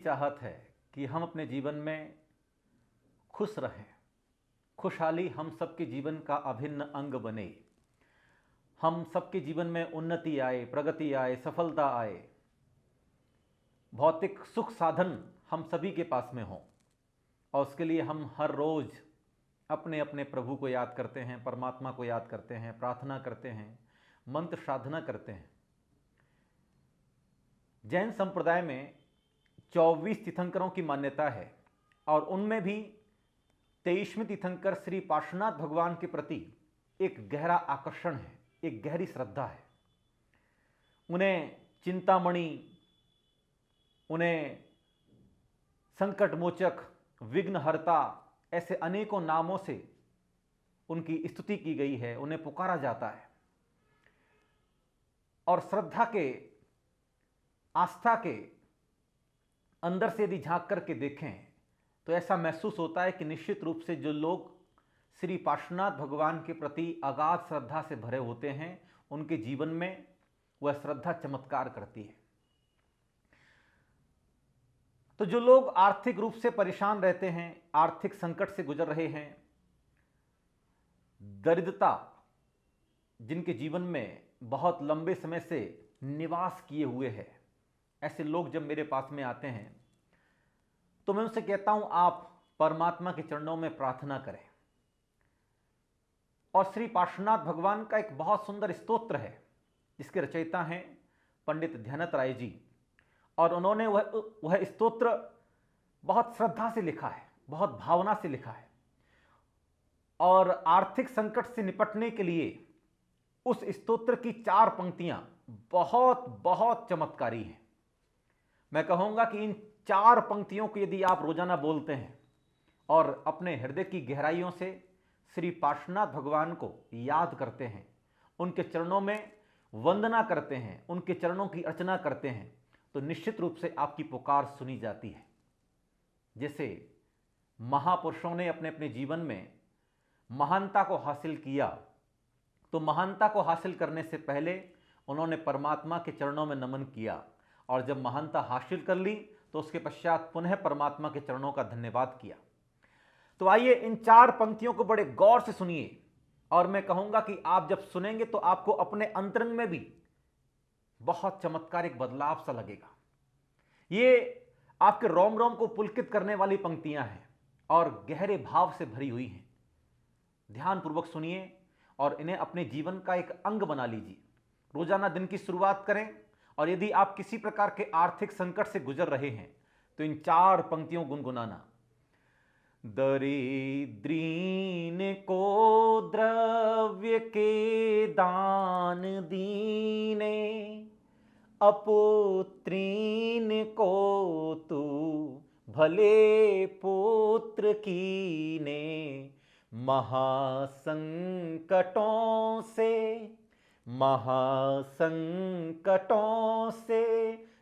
चाहत है कि हम अपने जीवन में खुश रहें। खुशहाली हम सबके जीवन का अभिन्न अंग बने। हम सबके जीवन में उन्नति आए, प्रगति आए, सफलता आए, भौतिक सुख साधन हम सभी के पास में हों। और उसके लिए हम हर रोज़ अपने अपने प्रभु को याद करते हैं, परमात्मा को याद करते हैं, प्रार्थना करते हैं, मंत्र साधना करते हैं। जैन संप्रदाय में 24 तीर्थंकरों की मान्यता है और उनमें भी 23वें तीर्थंकर श्री पार्श्वनाथ भगवान के प्रति एक गहरा आकर्षण है, एक गहरी श्रद्धा है। उन्हें चिंतामणि, उन्हें संकटमोचक, विघ्नहर्ता, ऐसे अनेकों नामों से उनकी स्तुति की गई है, उन्हें पुकारा जाता है। और श्रद्धा के, आस्था के अंदर से यदि झांक करके देखें तो ऐसा महसूस होता है कि निश्चित रूप से जो लोग श्री पार्श्वनाथ भगवान के प्रति अगाध श्रद्धा से भरे होते हैं, उनके जीवन में वह श्रद्धा चमत्कार करती है। तो जो लोग आर्थिक रूप से परेशान रहते हैं, आर्थिक संकट से गुजर रहे हैं, दरिद्रता जिनके जीवन में बहुत लंबे समय से निवास किए हुए है, ऐसे लोग जब मेरे पास में आते हैं तो मैं उनसे कहता हूं आप परमात्मा के चरणों में प्रार्थना करें। और श्री पार्श्वनाथ भगवान का एक बहुत सुंदर स्तोत्र है जिसके रचयिता हैं पंडित ध्यानत राय जी, और उन्होंने वह स्तोत्र बहुत श्रद्धा से लिखा है, बहुत भावना से लिखा है। और आर्थिक संकट से निपटने के लिए उस स्तोत्र की 4 पंक्तियां बहुत बहुत चमत्कारी हैं। मैं कहूंगा कि इन 4 पंक्तियों को यदि आप रोजाना बोलते हैं और अपने हृदय की गहराइयों से श्री पार्श्वनाथ भगवान को याद करते हैं, उनके चरणों में वंदना करते हैं, उनके चरणों की अर्चना करते हैं, तो निश्चित रूप से आपकी पुकार सुनी जाती है। जैसे महापुरुषों ने अपने अपने जीवन में महानता को हासिल किया, तो महानता को हासिल करने से पहले उन्होंने परमात्मा के चरणों में नमन किया, और जब महानता हासिल कर ली तो उसके पश्चात पुनः परमात्मा के चरणों का धन्यवाद किया। तो आइए इन 4 पंक्तियों को बड़े गौर से सुनिए, और मैं कहूंगा कि आप जब सुनेंगे तो आपको अपने अंतरंग में भी बहुत चमत्कारिक बदलाव सा लगेगा। ये आपके रोम रोम को पुलकित करने वाली पंक्तियां हैं और गहरे भाव से भरी हुई हैं। ध्यानपूर्वक सुनिए और इन्हें अपने जीवन का एक अंग बना लीजिए। रोजाना दिन की शुरुआत करें, और यदि आप किसी प्रकार के आर्थिक संकट से गुजर रहे हैं तो इन 4 पंक्तियों गुनगुनाना। दरिद्रीन को द्रव्य के दान दीने, अपुत्रीन को तू भले पुत्र कीने, महासंकटों से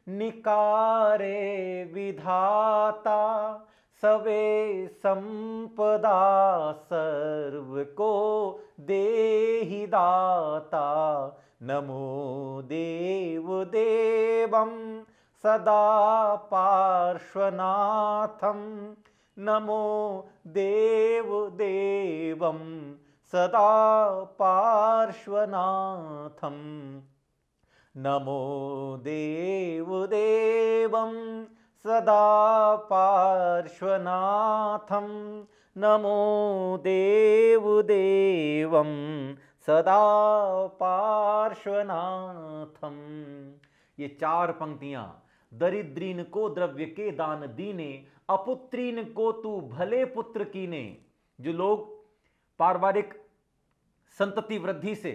निकारे विधाता, सवे संपदा सर्व को देहि दाता, नमो देव देवं सदा पार्श्वनाथं, नमो देव देवं सदा पार्श्वनाथं, नमो देव देवं सदा पार्श्वनाथं, नमो देव देवं सदा पार्श्वनाथं। ये 4 पंक्तियां, दरिद्रीन को द्रव्य के दान दीने, अपुत्रीन को तू भले पुत्र कीने। जो लोग पारिवारिक संतति वृद्धि से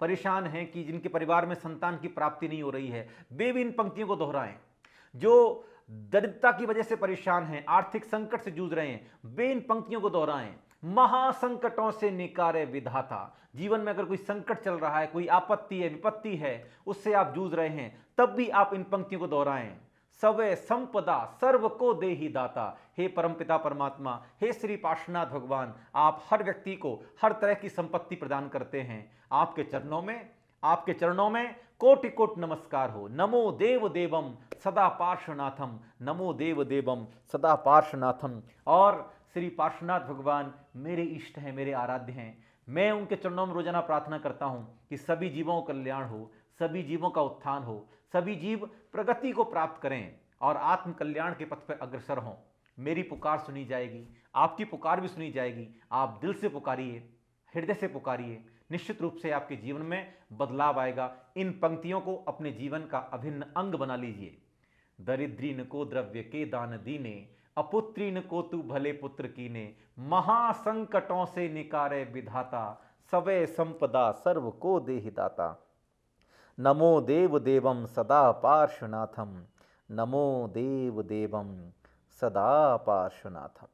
परेशान हैं, कि जिनके परिवार में संतान की प्राप्ति नहीं हो रही है, वे भी इन पंक्तियों को दोहराएं। जो दरिद्रता की वजह से परेशान हैं, आर्थिक संकट से जूझ रहे हैं, वे इन पंक्तियों को दोहराएं। महासंकटों से निकारे विधाता, जीवन में अगर कोई संकट चल रहा है, कोई आपत्ति है, विपत्ति है, उससे आप जूझ रहे हैं, तब भी आप इन पंक्तियों को दोहराएं। सवे संपदा सर्व को देहि दाता, हे परमपिता परमात्मा, हे श्री पार्श्वनाथ भगवान, आप हर व्यक्ति को हर तरह की संपत्ति प्रदान करते हैं। आपके चरणों में कोटि कोटि नमस्कार हो। नमो देव देवम सदा पार्श्वनाथम, नमो देव देवम सदा पार्श्वनाथम। और श्री पार्श्वनाथ भगवान मेरे इष्ट हैं, मेरे आराध्य हैं। मैं उनके चरणों में रोजाना प्रार्थना करता हूं कि सभी जीवों का कल्याण हो, सभी जीवों का उत्थान हो, सभी जीव प्रगति को प्राप्त करें और आत्म कल्याण के पथ पर अग्रसर हों। मेरी पुकार सुनी जाएगी, आपकी पुकार भी सुनी जाएगी। आप दिल से पुकारिए, हृदय से पुकारिए, निश्चित रूप से आपके जीवन में बदलाव आएगा। इन पंक्तियों को अपने जीवन का अभिन्न अंग बना लीजिए। दरिद्रीन को द्रव्य के दान दीने, अपुत्रीन को तू भले पुत्र कीने, महासंकटों से निकारे विधाता, सवै संपदा सर्व को देहि दाता। नमो देव देवम सदा पार्श्वनाथम, नमो देव देवम सदा पार्श्वनाथम।